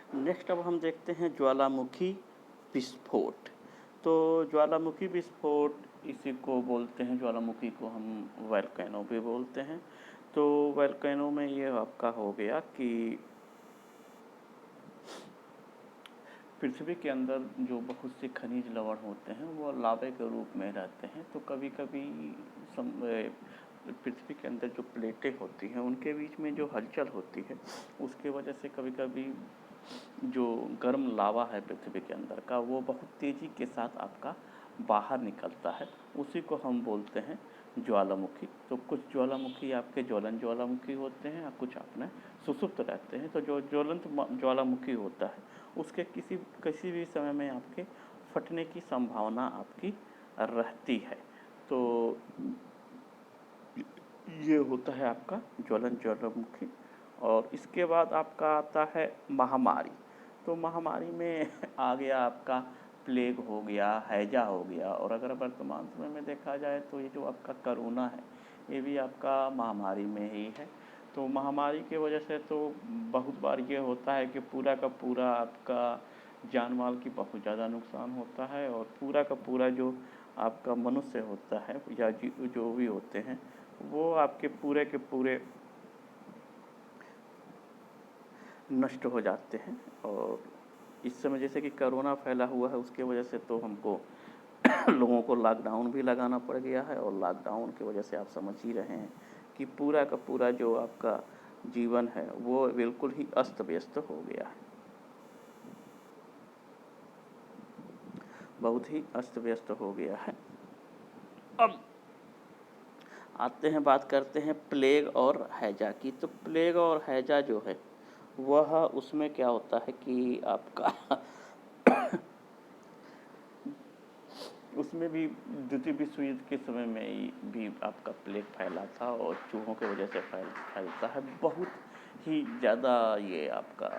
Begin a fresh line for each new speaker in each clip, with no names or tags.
Next अब हम देखते हैं ज्वालामुखी विस्फोट। तो ज्वालामुखी विस्फोट इसी को बोलते हैं, ज्वालामुखी को हम वोल्केनो भी बोलते हैं। तो वोल्केनो में ये आपका हो गया कि पृथ्वी के अंदर जो बहुत से खनिज लवण होते हैं वो लावे के रूप में रहते हैं। तो कभी कभी पृथ्वी के अंदर जो प्लेटें होती हैं उनके बीच में जो हलचल होती है उसके वजह से कभी कभी जो गर्म लावा है पृथ्वी के अंदर का वो बहुत तेज़ी के साथ आपका बाहर निकलता है, उसी को हम बोलते हैं ज्वालामुखी। तो कुछ ज्वालामुखी आपके ज्वलन ज्वालामुखी होते हैं और कुछ अपने सुसुप्त रहते हैं। तो जो ज्वलंत ज्वालामुखी होता है उसके किसी किसी भी समय में आपके फटने की संभावना आपकी रहती है। तो ये होता है आपका ज्वलन ज्वालामुखी। और इसके बाद आपका आता है महामारी। तो महामारी में आ गया आपका प्लेग हो गया, हैजा हो गया, और अगर वर्तमान समय में देखा जाए तो ये जो आपका कोरोना है ये भी आपका महामारी में ही है। तो महामारी की वजह से तो बहुत बार ये होता है कि पूरा का पूरा आपका जान माल की बहुत ज़्यादा नुकसान होता है, और पूरा का पूरा जो आपका मनुष्य होता है या जो भी होते हैं वो आपके पूरे के पूरे नष्ट हो जाते हैं। और इस समय जैसे कि कोरोना फैला हुआ है उसके वजह से तो हमको लोगों को लॉकडाउन भी लगाना पड़ गया है, और लॉकडाउन की वजह से आप समझ ही रहे हैं कि पूरा का पूरा जो आपका जीवन है वो बिल्कुल ही अस्त व्यस्त हो गया है, बहुत ही अस्त व्यस्त हो गया है। अब आते हैं, बात करते हैं प्लेग और हैजा की। तो प्लेग और हैजा जो है वह उसमें क्या होता है कि आपका उसमें भी द्वितीय विश्व युद्ध के समय में भी आपका प्लेग फैला था, और चूहों की वजह से फैलता है बहुत ही ज़्यादा। ये आपका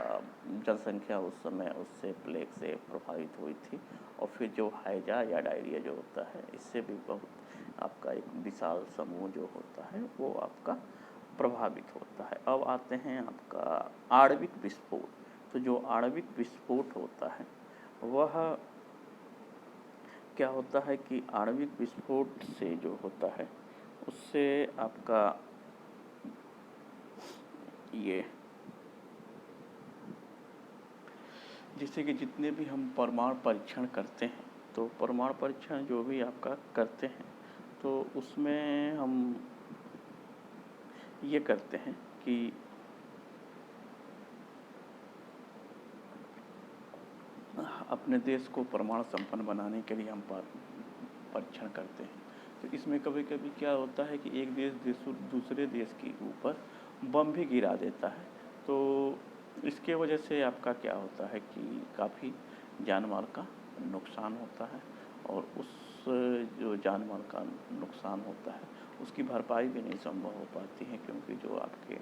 जनसंख्या उस समय उससे प्लेग से प्रभावित हुई थी। और फिर जो हैजा या डायरिया जो होता है इससे भी बहुत आपका एक विशाल समूह जो होता है वो आपका प्रभावित होता है। अब आते हैं आपका आणविक विस्फोट। तो जो आणविक विस्फोट होता है वह क्या होता है कि आणविक विस्फोट से जो होता है उससे आपका ये जैसे कि जितने भी हम परमाणु परीक्षण करते हैं तो परमाणु परीक्षण जो भी आपका करते हैं तो उसमें हम ये करते हैं कि अपने देश को परमाणु संपन्न बनाने के लिए हम परीक्षण करते हैं। तो इसमें कभी कभी क्या होता है कि एक देश दूसरे देश के ऊपर बम भी गिरा देता है। तो इसके वजह से आपका क्या होता है कि काफ़ी जान माल का नुकसान होता है, और उस जो जान माल का नुकसान होता है उसकी भरपाई भी नहीं संभव हो पाती है, क्योंकि जो आपके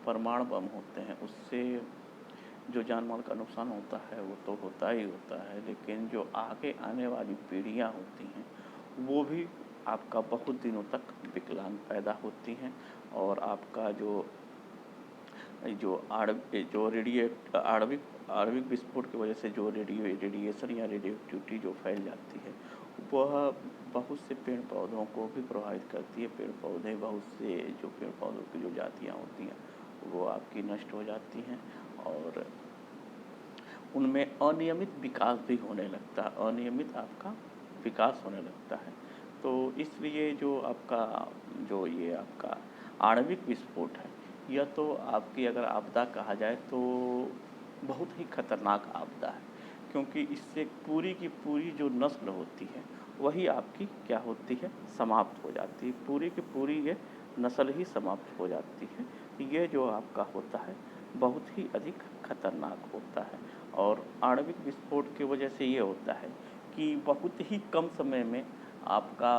परमाणु बम होते हैं उससे जो जान माल का नुकसान होता है वो तो होता ही होता है, लेकिन जो आगे आने वाली पीढ़ियाँ होती हैं वो भी आपका बहुत दिनों तक विकलांग पैदा होती हैं। और आपका जो जो आणविक विस्फोट की वजह से जो रेडिएशन या रेडियो एक्टिविटी जो फैल जाती है वह बहुत से पेड़ पौधों को भी प्रभावित करती है। पेड़ पौधे बहुत से जो पेड़ पौधों की जो जातियाँ होती हैं वो आपकी नष्ट हो जाती हैं, और उनमें अनियमित विकास भी होने लगता है, अनियमित आपका विकास होने लगता है। तो इसलिए जो आपका जो ये आपका आणविक विस्फोट है यह तो आपकी अगर आपदा कहा जाए तो बहुत ही खतरनाक आपदा है, क्योंकि इससे पूरी की पूरी जो नस्ल होती है वही आपकी क्या होती है, समाप्त हो जाती है। पूरी की पूरी ये नस्ल ही समाप्त हो जाती है। ये जो आपका होता है बहुत ही अधिक खतरनाक होता है। और आणविक विस्फोट की वजह से ये होता है कि बहुत ही कम समय में आपका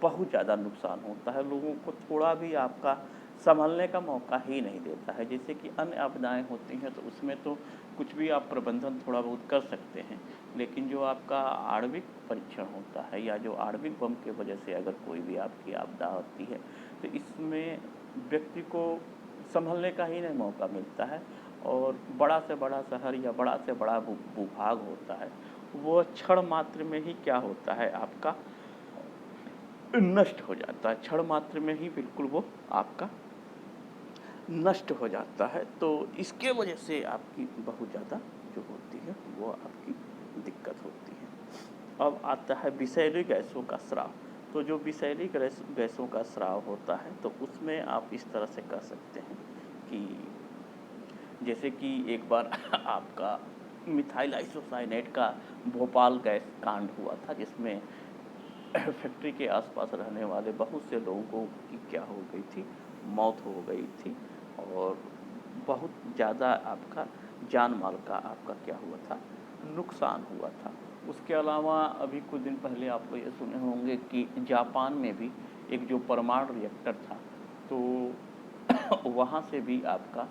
बहुत ज़्यादा नुकसान होता है, लोगों को थोड़ा भी आपका संभलने का मौका ही नहीं देता है। जैसे कि अन्य आपदाएं होती हैं तो उसमें तो कुछ भी आप प्रबंधन थोड़ा बहुत कर सकते हैं, लेकिन जो आपका आणविक परीक्षण होता है या जो आणविक बम की वजह से अगर कोई भी आपकी आपदा होती है तो इसमें व्यक्ति को संभलने का ही नहीं मौका मिलता है, और बड़ा से बड़ा शहर या बड़ा से बड़ा भूभाग होता है, वो क्षण मात्र में ही क्या होता है आपका नष्ट हो जाता है, क्षण मात्र में ही बिल्कुल वो आपका नष्ट हो जाता है। तो इसके वजह से आपकी बहुत ज़्यादा जो होती है वो आपकी दिक्कत होती है। अब आता है विषैली गैसों का स्राव। तो जो विषैली गैसों का स्राव होता है तो उसमें आप इस तरह से कर सकते हैं कि जैसे कि एक बार आपका मिथाइल आइसोसाइनेट का भोपाल गैस कांड हुआ था, जिसमें फैक्ट्री के आसपास रहने वाले बहुत से लोगों की क्या हो गई थी, मौत हो गई थी और बहुत ज़्यादा आपका जान माल का आपका क्या हुआ था, नुकसान हुआ था। उसके अलावा अभी कुछ दिन पहले आप ये सुने होंगे कि जापान में भी एक जो परमाणु रिएक्टर था, तो वहाँ से भी आपका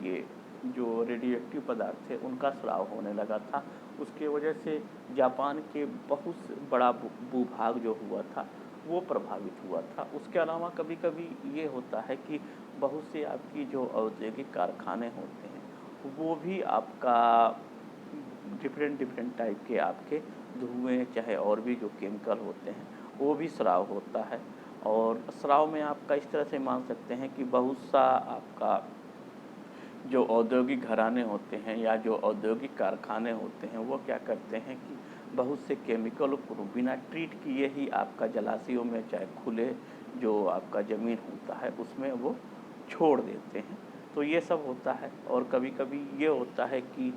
ये जो रेडियोएक्टिव पदार्थ थे उनका स्राव होने लगा था। उसके वजह से जापान के बहुत बड़ा भूभाग जो हुआ था वो प्रभावित हुआ था। उसके अलावा कभी कभी ये होता है कि बहुत से आपकी जो औद्योगिक कारखाने होते हैं वो भी आपका डिफरेंट टाइप के आपके धुएँ चाहे और भी जो केमिकल होते हैं वो भी स्राव होता है। और स्राव में आपका इस तरह से मान सकते हैं कि बहुत सा आपका जो औद्योगिक घराने होते हैं या जो औद्योगिक कारखाने होते हैं वो क्या करते हैं कि बहुत से केमिकल को बिना ट्रीट किए ही आपका जलाशयों में चाहे खुले जो आपका ज़मीन होता है उसमें वो छोड़ देते हैं। तो ये सब होता है। और कभी कभी ये होता है कि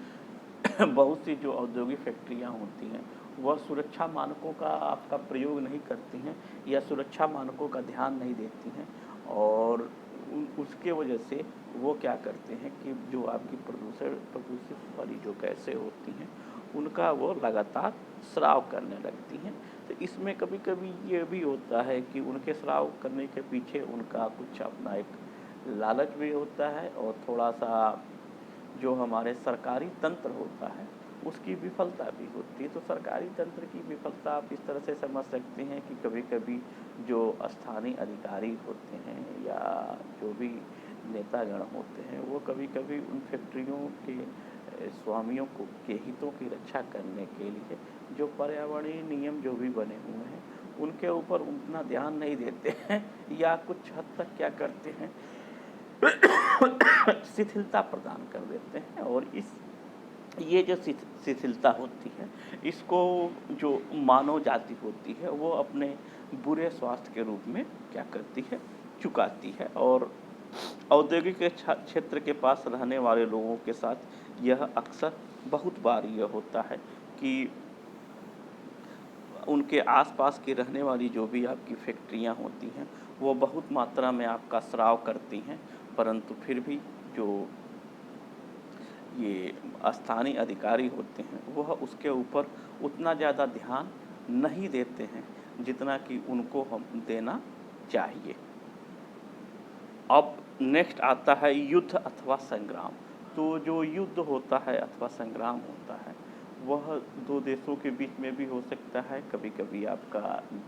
बहुत सी जो औद्योगिक फैक्ट्रियाँ होती हैं वह सुरक्षा मानकों का आपका प्रयोग नहीं करती हैं या सुरक्षा मानकों का ध्यान नहीं देती हैं, और उसके वजह से वो क्या करते हैं कि जो आपकी प्रदूषित वाली जो गैसें होती हैं उनका वो लगातार स्राव करने लगती हैं। तो इसमें कभी कभी ये भी होता है कि उनके स्राव करने के पीछे उनका कुछ अपना एक लालच भी होता है और थोड़ा सा जो हमारे सरकारी तंत्र होता है उसकी विफलता भी होती है। तो सरकारी तंत्र की विफलता आप इस तरह से समझ सकते हैं कि कभी कभी जो स्थानीय अधिकारी होते हैं या जो भी नेतागण होते हैं वो कभी कभी उन फैक्ट्रियों के स्वामियों को के हितों की रक्षा करने के लिए जो पर्यावरणीय नियम जो भी बने हुए हैं उनके ऊपर उतना ध्यान नहीं देते हैं या कुछ हद तक क्या करते हैं शिथिलता प्रदान कर देते हैं। और ये जो शिथिलता होती है इसको जो मानव जाति होती है वो अपने बुरे स्वास्थ्य के रूप में क्या करती है, चुकाती है। और औद्योगिक क्षेत्र के पास रहने वाले लोगों के साथ यह अक्सर बहुत बार यह होता है कि उनके आसपास की रहने वाली जो भी आपकी फैक्ट्रियां होती हैं वो बहुत मात्रा में आपका स्राव करती हैं, परंतु फिर भी जो ये स्थानीय अधिकारी होते हैं वह उसके ऊपर उतना ज़्यादा ध्यान नहीं देते हैं जितना कि उनको हम देना चाहिए। अब नेक्स्ट आता है युद्ध अथवा संग्राम। तो जो युद्ध होता है अथवा संग्राम होता है वह दो देशों के बीच में भी हो सकता है, कभी कभी आपका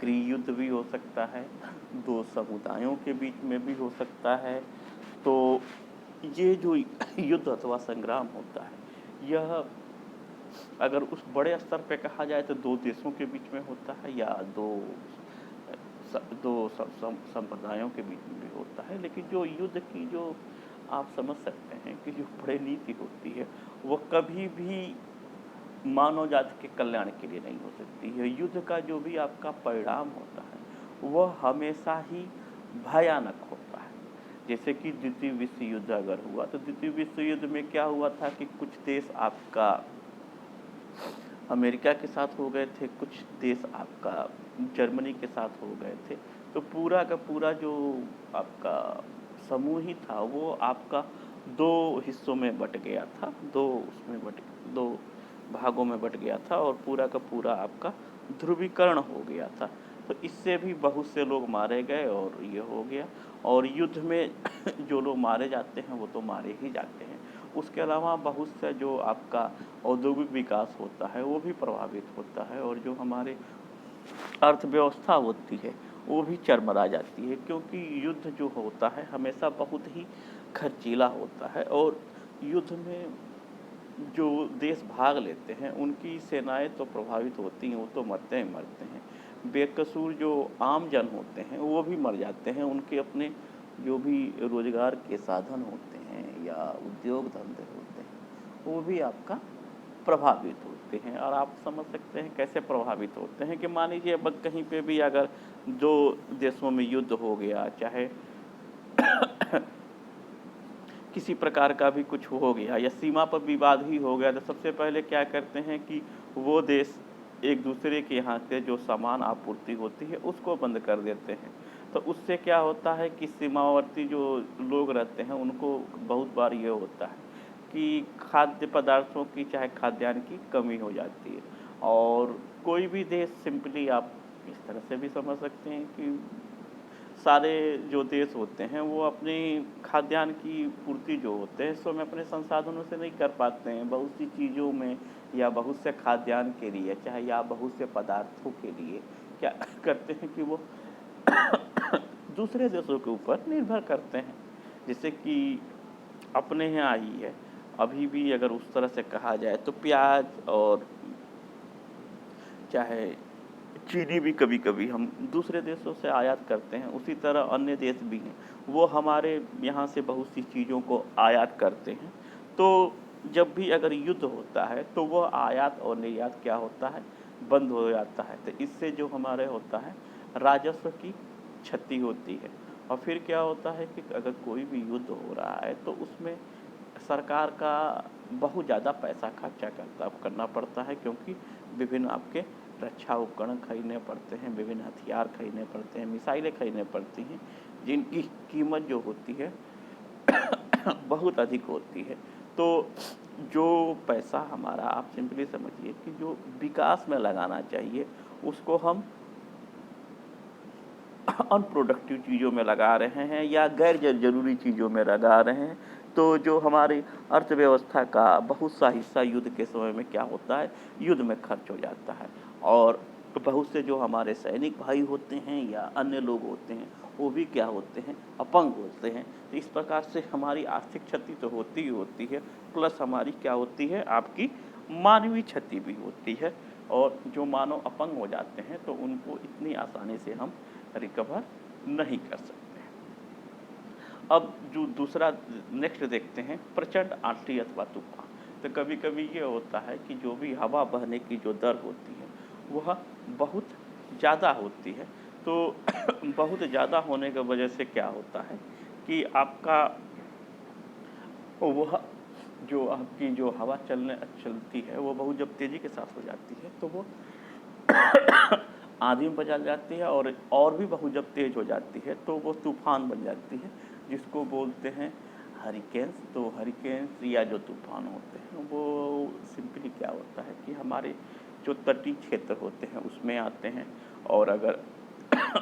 गृह युद्ध भी हो सकता है, दो समुदायों के बीच में भी हो सकता है। तो ये जो युद्ध अथवा संग्राम होता है यह अगर उस बड़े स्तर पे कहा जाए तो दो देशों के बीच में होता है या दो संप्रदायों के बीच में भी होता है। लेकिन जो युद्ध की जो आप समझ सकते हैं कि जो बड़ी नीति होती है वो कभी भी मानव जाति के कल्याण के लिए नहीं हो सकती है। युद्ध का जो भी आपका परिणाम होता है वह हमेशा ही भयानक होता है। जैसे कि द्वितीय विश्व युद्ध अगर हुआ तो द्वितीय विश्व युद्ध में क्या हुआ था कि कुछ देश आपका अमेरिका के साथ हो गए थे, कुछ देश आपका जर्मनी के साथ हो गए थे। तो पूरा का पूरा जो आपका समूह ही था वो आपका दो हिस्सों में बट गया था, दो भागों में बट गया था और पूरा का पूरा आपका ध्रुवीकरण हो गया था। तो इससे भी बहुत से लोग मारे गए और ये हो गया। और युद्ध में जो लोग मारे जाते हैं वो तो मारे ही जाते हैं। उसके अलावा बहुत से जो आपका औद्योगिक विकास होता है वो भी प्रभावित होता है और जो हमारे अर्थव्यवस्था होती है वो भी चरमरा जाती है, क्योंकि युद्ध जो होता है हमेशा बहुत ही खर्चीला होता है। और युद्ध में जो देश भाग लेते हैं उनकी सेनाएं तो प्रभावित होती हैं, वो तो मरते ही मरते हैं। बेकसूर जो आम जन होते हैं वो भी मर जाते हैं, उनके अपने जो भी रोजगार के साधन होते हैं या उद्योग धंधे होते हैं वो भी आपका प्रभावित होते हैं। और आप समझ सकते हैं कैसे प्रभावित होते हैं कि मान लीजिए अब कहीं पे भी अगर दो देशों में युद्ध हो गया, चाहे किसी प्रकार का भी कुछ हो गया या सीमा पर विवाद ही हो गया, तो सबसे पहले क्या करते हैं कि वो देश एक दूसरे के यहाँ से जो सामान आपूर्ति होती है उसको बंद कर देते हैं। तो उससे क्या होता है कि सीमावर्ती जो लोग रहते हैं उनको बहुत बार ये होता है कि खाद्य पदार्थों की, चाहे खाद्यान्न की कमी हो जाती है। और कोई भी देश सिंपली आप इस तरह से भी समझ सकते हैं कि सारे जो देश होते हैं वो अपनी खाद्यान्न की पूर्ति जो होते हैं सो में अपने संसाधनों से नहीं कर पाते हैं। बहुत सी चीज़ों में या बहुत से खाद्यान्न के लिए, चाहे या बहुत से पदार्थों के लिए क्या करते हैं कि वो दूसरे देशों के ऊपर निर्भर करते हैं। जैसे कि अपने यहाँ ही है, अभी भी अगर उस तरह से कहा जाए तो प्याज और चाहे चीनी भी कभी कभी हम दूसरे देशों से आयात करते हैं। उसी तरह अन्य देश भी हैं, वो हमारे यहाँ से बहुत सी चीज़ों को आयात करते हैं। तो जब भी अगर युद्ध होता है तो वह आयात और निर्यात क्या होता है, बंद हो जाता है। तो इससे जो हमारे होता है राजस्व की क्षति होती है। और फिर क्या होता है कि अगर कोई भी युद्ध हो रहा है तो उसमें सरकार का बहुत ज़्यादा पैसा खर्चा करना पड़ता है, क्योंकि विभिन्न आपके रक्षा उपकरण खरीदने पड़ते हैं, विभिन्न हथियार खरीदने पड़ते हैं, मिसाइलें खरीदने पड़ती हैं, जिनकी कीमत जो होती है बहुत अधिक होती है। तो जो पैसा हमारा, आप सिंपली समझिए कि जो विकास में लगाना चाहिए उसको हम अनप्रोडक्टिव चीज़ों में लगा रहे हैं या गैर ज़रूरी चीज़ों में लगा रहे हैं। तो जो हमारी अर्थव्यवस्था का बहुत सा हिस्सा युद्ध के समय में क्या होता है, युद्ध में खर्च हो जाता है। और बहुत से जो हमारे सैनिक भाई होते हैं या अन्य लोग होते हैं वो भी क्या होते हैं, अपंग होते हैं। तो इस प्रकार से हमारी आर्थिक क्षति तो होती ही होती है, प्लस हमारी क्या होती है, आपकी मानवीय क्षति भी होती है। और जो मानव अपंग हो जाते हैं तो उनको इतनी आसानी से हम रिकवर नहीं कर सकते। अब जो दूसरा नेक्स्ट देखते हैं, प्रचंड आंधी अथवा तूफान। तो कभी कभी ये होता है कि जो भी हवा बहने की जो दर होती है वह बहुत ज़्यादा होती है। तो बहुत ज़्यादा होने की वजह से क्या होता है कि आपका वह जो आपकी जो हवा चलती है वो बहुत जब तेज़ी के साथ हो जाती है तो वो आंधी में बदल जाती है। और भी बहुत जब तेज़ हो जाती है तो वो तूफान बन जाती है, जिसको बोलते हैं हरिकेन्स। तो हरिकेन्स या जो तूफान होते हैं वो सिंपली क्या होता है कि हमारे जो तटीय क्षेत्र होते हैं उसमें आते हैं। और अगर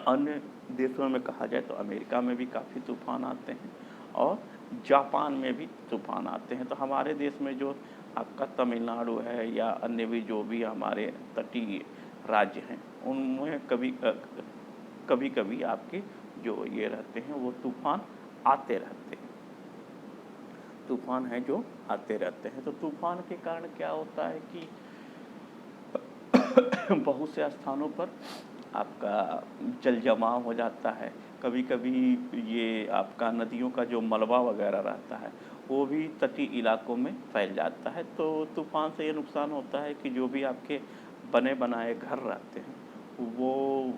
अन्य देशों में कहा जाए तो अमेरिका में भी काफ़ी तूफान आते हैं और जापान में भी तूफान आते हैं। तो हमारे देश में जो आपका तमिलनाडु है या अन्य भी जो भी हमारे तटीय राज्य हैं उनमें कभी कभी आपके जो ये रहते हैं वो तूफान आते रहते हैं, तूफान है जो आते रहते हैं। तो तूफान के कारण क्या होता है कि बहुत से स्थानों पर आपका जल जमाव हो जाता है। कभी कभी ये आपका नदियों का जो मलबा वगैरह रहता है वो भी तटीय इलाकों में फैल जाता है। तो तूफान से ये नुकसान होता है कि जो भी आपके बने बनाए घर रहते हैं वो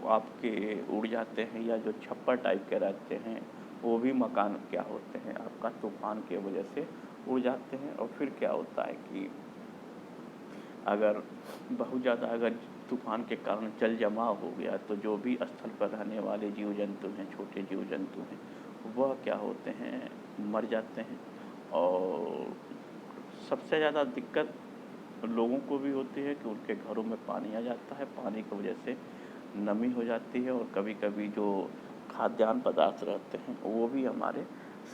आपके उड़ जाते हैं, या जो छप्पर टाइप के रहते हैं वो भी मकान क्या होते हैं आपका तूफान की वजह से उड़ जाते हैं। और फिर क्या होता है कि अगर बहुत ज़्यादा अगर तूफान के कारण जल जमाव हो गया तो जो भी स्थल पर रहने वाले जीव जंतु हैं, छोटे जीव जंतु हैं, वह क्या होते हैं, मर जाते हैं। और सबसे ज़्यादा दिक्कत लोगों को भी होती है कि उनके घरों में पानी आ जाता है, पानी की वजह से नमी हो जाती है और कभी कभी जो खाद्यान्न पदार्थ रहते हैं वो भी हमारे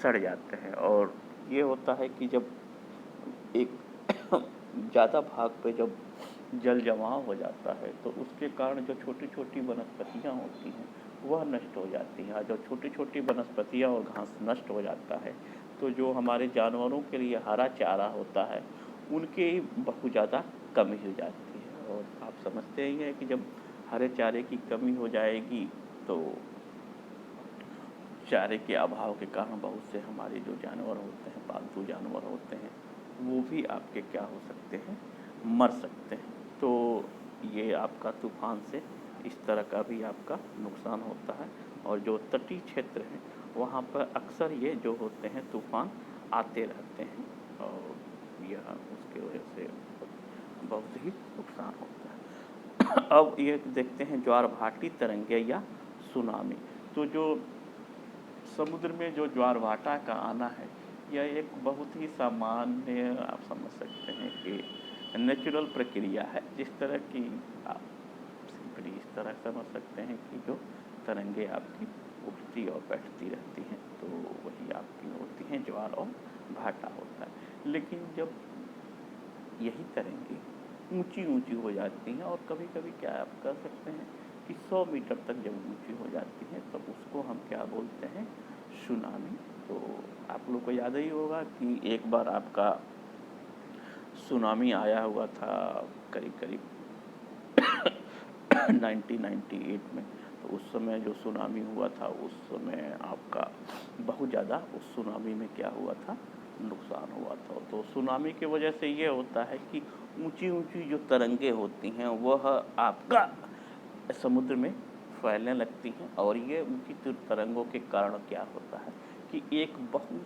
सड़ जाते हैं। और ये होता है कि जब एक ज़्यादा भाग पे जब जल जमाव हो जाता है तो उसके कारण जो छोटी छोटी वनस्पतियाँ होती हैं वह नष्ट हो जाती हैं। जो छोटी छोटी वनस्पतियाँ और घास नष्ट हो जाता है तो जो हमारे जानवरों के लिए हरा चारा होता है, उनकी बहुत ज़्यादा कमी हो जाती है। और आप समझते ही हैं कि जब हरे चारे की कमी हो जाएगी, तो चारे के अभाव के कारण बहुत से हमारे जो जानवर होते हैं, पालतू जानवर होते हैं, वो भी आपके क्या हो सकते हैं, मर सकते हैं। तो ये आपका तूफ़ान से इस तरह का भी आपका नुकसान होता है। और जो तटीय क्षेत्र हैं, वहाँ पर अक्सर ये जो होते हैं तूफ़ान आते रहते हैं, और यह उसकी वजह से बहुत ही नुकसान होता है। अब ये देखते हैं ज्वार भाटी तरंगे या सुनामी। तो जो समुद्र में जो ज्वार भाटा का आना है, यह एक बहुत ही सामान्य, आप समझ सकते हैं कि नेचुरल प्रक्रिया है। जिस तरह की आप सिंपली इस तरह समझ सकते हैं कि जो तरंगे आपकी उठती और बैठती रहती हैं, तो वही आपकी होती हैं, ज्वार और भाटा होता है। लेकिन जब यही तरंगे ऊंची ऊंची हो जाती हैं, और कभी कभी क्या आप कह सकते हैं कि 100 मीटर तक जब ऊंची हो जाती हैं, तब उसको हम क्या बोलते हैं, सुनामी। तो आप लोग को याद ही होगा कि एक बार आपका सुनामी आया हुआ था करीब करीब 1998 में। तो उस समय जो सुनामी हुआ था, उस समय आपका बहुत ज़्यादा उस सुनामी में क्या हुआ था, नुकसान हुआ था। तो सुनामी की वजह से ये होता है कि ऊंची ऊंची जो तरंगे होती हैं, वह आपका समुद्र में फैलने लगती हैं। और ये ऊंची तरंगों के कारण क्या होता है कि एक बहुत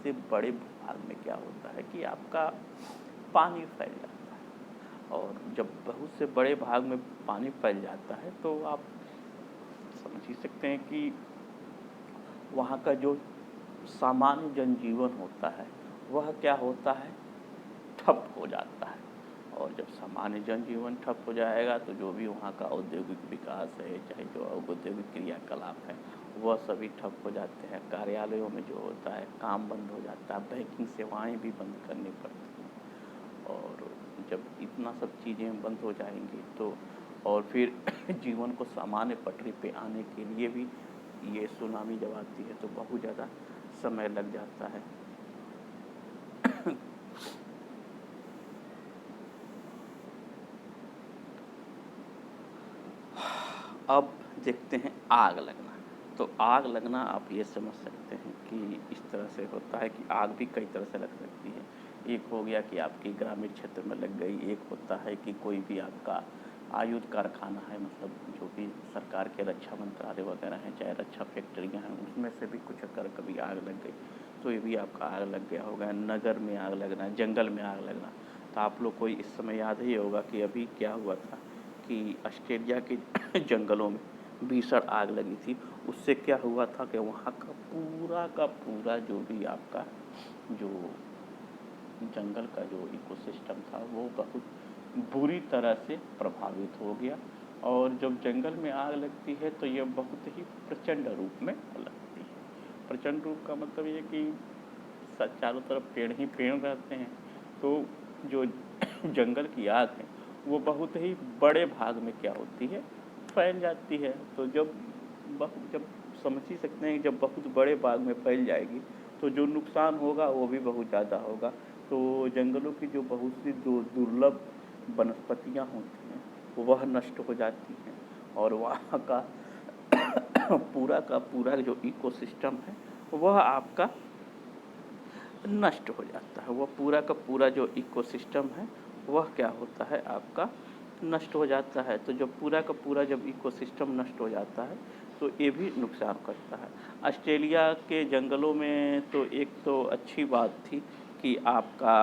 से बड़े भाग में क्या होता है कि आपका पानी फैल जाता है। और जब बहुत से बड़े भाग में पानी फैल जाता है, तो आप समझ ही सकते हैं कि वहाँ का जो सामान्य जनजीवन होता है, वह क्या होता है, ठप हो जाता है। और जब सामान्य जनजीवन ठप हो जाएगा, तो जो भी वहाँ का औद्योगिक विकास है, चाहे जो औद्योगिक क्रियाकलाप है, वह सभी ठप हो जाते हैं। कार्यालयों में जो होता है, काम बंद हो जाता है, बैंकिंग सेवाएं भी बंद करनी पड़ती हैं। और जब इतना सब चीज़ें बंद हो जाएंगी, तो और फिर जीवन को सामान्य पटरी पे आने के लिए भी ये सुनामी जब आती है, तो बहुत ज़्यादा समय लग जाता है। अब देखते हैं आग लगना। तो आग लगना आप ये समझ सकते हैं कि इस तरह से होता है कि आग भी कई तरह से लग सकती है। एक हो गया कि आपकी ग्रामीण क्षेत्र में लग गई, एक होता है कि कोई भी आपका आयुध कारखाना है, मतलब जो भी सरकार के रक्षा मंत्रालय वगैरह हैं, चाहे रक्षा फैक्ट्रियाँ हैं, उसमें से भी कुछ अगर कभी आग लग गई, तो ये भी आपका आग लग गया होगा। नगर में आग लगना, जंगल में आग लगना। तो आप लोग को इस समय याद ही होगा कि अभी क्या हुआ था कि ऑस्ट्रेलिया के जंगलों में भीषण आग लगी थी। उससे क्या हुआ था कि वहाँ का पूरा जो भी आपका जो जंगल का जो इकोसिस्टम था, वो बहुत बुरी तरह से प्रभावित हो गया। और जब जंगल में आग लगती है, तो यह बहुत ही प्रचंड रूप में लगती है। प्रचंड रूप का मतलब ये कि चारों तरफ पेड़ ही पेड़ रहते हैं। तो जो जंगल की आग है, वो बहुत ही बड़े भाग में क्या होती है, फैल जाती है। तो जब समझ ही सकते हैं कि जब बहुत बड़े भाग में फैल जाएगी, तो जो नुकसान होगा वो भी बहुत ज़्यादा होगा। तो जंगलों की जो बहुत सी दुर्लभ वनस्पतियाँ होती हैं, वह नष्ट हो जाती हैं। और वहाँ का पूरा जो इकोसिस्टम है, वह आपका नष्ट हो जाता है। वह पूरा का पूरा जो इकोसिस्टम है, वह क्या होता है, आपका नष्ट हो जाता है। तो जब पूरा का पूरा जब इकोसिस्टम नष्ट हो जाता है, तो ये भी नुकसान करता है। ऑस्ट्रेलिया के जंगलों में तो एक तो अच्छी बात थी कि आपका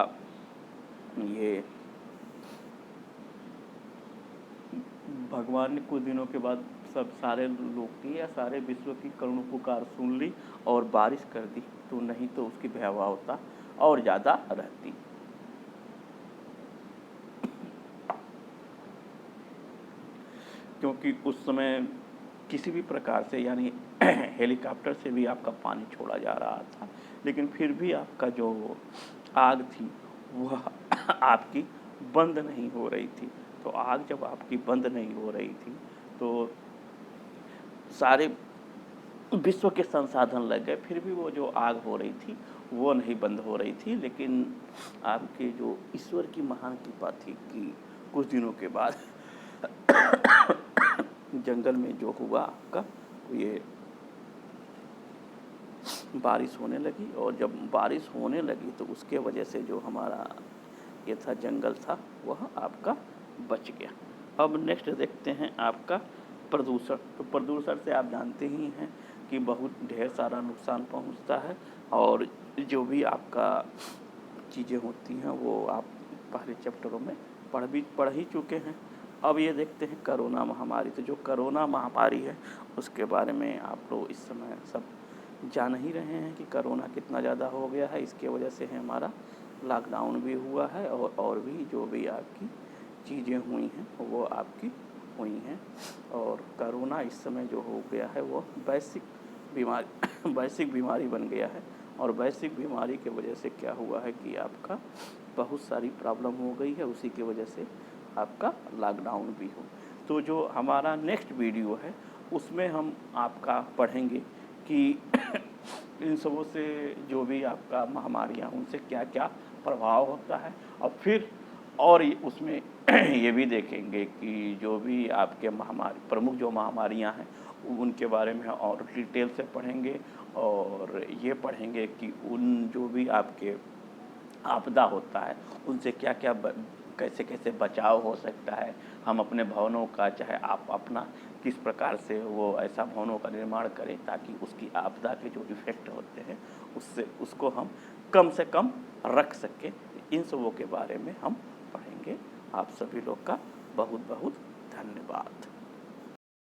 ये भगवान ने कुछ दिनों के बाद सब सारे लोग की या सारे विश्व की करुण पुकार सुन ली और बारिश कर दी। तो नहीं तो उसकी भयावहता और ज़्यादा रहती। क्योंकि उस समय किसी भी प्रकार से, यानी हेलीकॉप्टर से भी आपका पानी छोड़ा जा रहा था, लेकिन फिर भी आपका जो आग थी, वह आपकी बंद नहीं हो रही थी। तो आग जब आपकी बंद नहीं हो रही थी, तो सारे विश्व के संसाधन लग गए, फिर भी वो जो आग हो रही थी वो नहीं बंद हो रही थी। लेकिन आपके जो ईश्वर की महान कृपा थी कि कुछ दिनों के बाद जंगल में जो हुआ आपका, ये बारिश होने लगी, और जब बारिश होने लगी तो उसके वजह से जो हमारा ये था जंगल था वह आपका बच गया। अब नेक्स्ट देखते हैं आपका प्रदूषण। तो प्रदूषण से आप जानते ही हैं कि बहुत ढेर सारा नुकसान पहुंचता है, और जो भी आपका चीज़ें होती हैं वो आप पहले चैप्टरों में पढ़ ही चुके हैं। अब ये देखते हैं कोरोना महामारी। तो जो कोरोना महामारी है उसके बारे में आप लोग इस समय सब जान ही रहे हैं कि कोरोना कितना ज़्यादा हो गया है। इसके वजह से है हमारा लॉकडाउन भी हुआ है, और भी जो भी आपकी चीज़ें हुई हैं वो आपकी हुई हैं। और कोरोना इस समय जो हो गया है वो वैश्विक बीमारी वैश्विक बीमारी बन गया है। और वैश्विक बीमारी के वजह से क्या हुआ है कि आपका बहुत सारी प्रॉब्लम हो गई है, उसी की वजह से आपका लॉकडाउन भी हो। तो जो हमारा नेक्स्ट वीडियो है उसमें हम आपका पढ़ेंगे कि इन सबों से जो भी आपका महामारियाँ उनसे क्या क्या प्रभाव होता है। और फिर और उसमें ये भी देखेंगे कि जो भी आपके महामारी प्रमुख जो महामारियाँ हैं उनके बारे में और डिटेल से पढ़ेंगे। और ये पढ़ेंगे कि उन जो भी आपके आपदा होता है उनसे क्या क्या कैसे कैसे बचाव हो सकता है। हम अपने भवनों का, चाहे आप अपना किस प्रकार से वो ऐसा भवनों का निर्माण करें ताकि उसकी आपदा के जो इफ़ेक्ट होते हैं उससे उसको हम कम से कम रख सकें। इन सबों के बारे में हम पढ़ेंगे। आप सभी लोग का बहुत बहुत धन्यवाद।